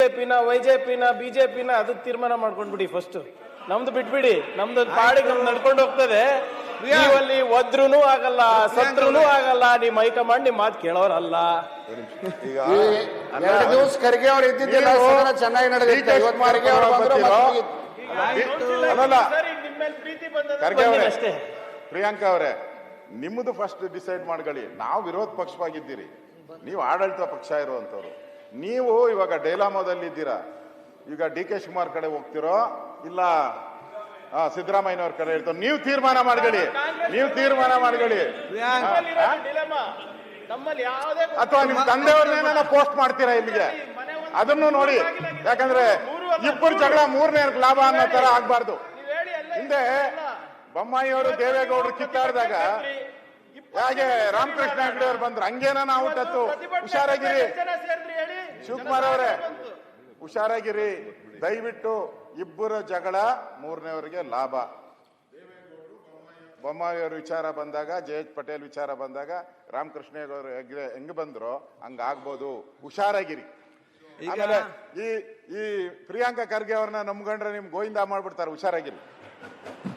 ಬಿಜೆಪಿನ ವೈಜೆಪಿನ ಬಿಜೆಪಿನ ಅದಕ್ಕೆ ತೀರ್ಮಾನ ಮಾಡ್ಕೊಂಡ್ಬಿಡಿ ಫಸ್ಟ್. ನಮ್ದು ಬಿಟ್ಬಿಡಿ, ನಮ್ದು ಪಾಡಿಗೆ ನಮ್ದು ನಡ್ಕೊಂಡು ಹೋಗ್ತದೆ. ನೀವಲ್ಲಿ ಒದ್ರೂ ಆಗಲ್ಲ, ಸತ್ರೂ ಆಗಲ್ಲ. ನಿಮ್ ಹೈಕಮಾಂಡ್ ನಿಮ್ ಮಾತು ಕೇಳೋರಲ್ಲ. ಈಗ 2 ದಿವಸ ಖರ್ಗೆ ಅವ್ರು ಇದ್ದಿದ್ದಿಲ್ಲ, ಸದನ ಚೆನ್ನಾಗಿ ನಡೆದಿತ್ತು. ಇವತ್ತು ಖರ್ಗೆ ಅವರು ಬಂದ್ರು ಖರ್ಗೆ ಅವರೇ, ಪ್ರಿಯಾಂಕಾ ಅವರೇ, ನಿಮ್ಮದು ಫಸ್ಟ್ ಡಿಸೈಡ್ ಮಾಡ್ಕೊಳ್ಳಿ. ನಾವು ವಿರೋಧ ಪಕ್ಷವಾಗಿದ್ದೀರಿ, ನೀವು ಆಡಳಿತ ಪಕ್ಷ ಇರುವಂತವ್ರು. ನೀವು ಇವಾಗ ಡೈಲಾಮೋದಲ್ಲಿದ್ದೀರಾ. ಈಗ ಡಿ ಕೆ ಶಿವಕುಮಾರ್ ಕಡೆ ಹೋಗ್ತಿರೋ ಇಲ್ಲ ಸಿದ್ದರಾಮಯ್ಯನವ್ರ ಕಡೆ ಇರ್ತಾರೋ, ನೀವು ತೀರ್ಮಾನ ಮಾಡ್ಕೊಳ್ಳಿ. ಅಥವಾ ನಿಮ್ ತಂದೆಯವ್ರನ್ನೇನ ಪೋಸ್ಟ್ ಮಾಡ್ತೀರಾ ಇಲ್ಲಿಗೆ, ಅದನ್ನು ನೋಡಿ. ಯಾಕಂದ್ರೆ ಇಬ್ಬರು ಜಗಳ ಮೂರನೇ ಲಾಭ ಅನ್ನೋ ತರ ಆಗ್ಬಾರ್ದು. ಹಿಂದೆ ಬೊಮ್ಮಾಯಿ ಅವರು ದೇವೇಗೌಡರು ಕಿತ್ತಾಡಿದಾಗ ಹೇಗೆ ರಾಮಕೃಷ್ಣ ಹೆಗಡೆ ಅವ್ರು ಬಂದ್ರು, ಹಂಗೇನ ನಾವು ತತ್ತು. ಹುಷಾರಾಗಿರಿ ಶಿವಕುಮಾರ್ ಅವರೇ, ಹುಷಾರಾಗಿರಿ ದಯವಿಟ್ಟು. ಇಬ್ಬರ ಜಗಳ ಮೂರನೇವರಿಗೆ ಲಾಭ. ಬೊಮ್ಮಾಯಿ ಅವ್ರ ವಿಚಾರ ಬಂದಾಗ, ಜಯೇಶ್ ಪಟೇಲ್ ವಿಚಾರ ಬಂದಾಗ ರಾಮಕೃಷ್ಣ ಹೆಗಡೆ ಹೆಂಗ್ ಬಂದ್ರು ಹಂಗಾಗ್ಬೋದು. ಹುಷಾರಾಗಿರಿ. ಆಮೇಲೆ ಈ ಪ್ರಿಯಾಂಕಾ ಖರ್ಗೆ ಅವ್ರನ್ನ ನಂಬ್ಕೊಂಡ್ರೆ ನಿಮ್ ಗೋವಿಂದ ಮಾಡ್ಬಿಡ್ತಾರೆ. ಹುಷಾರಾಗಿರಿ.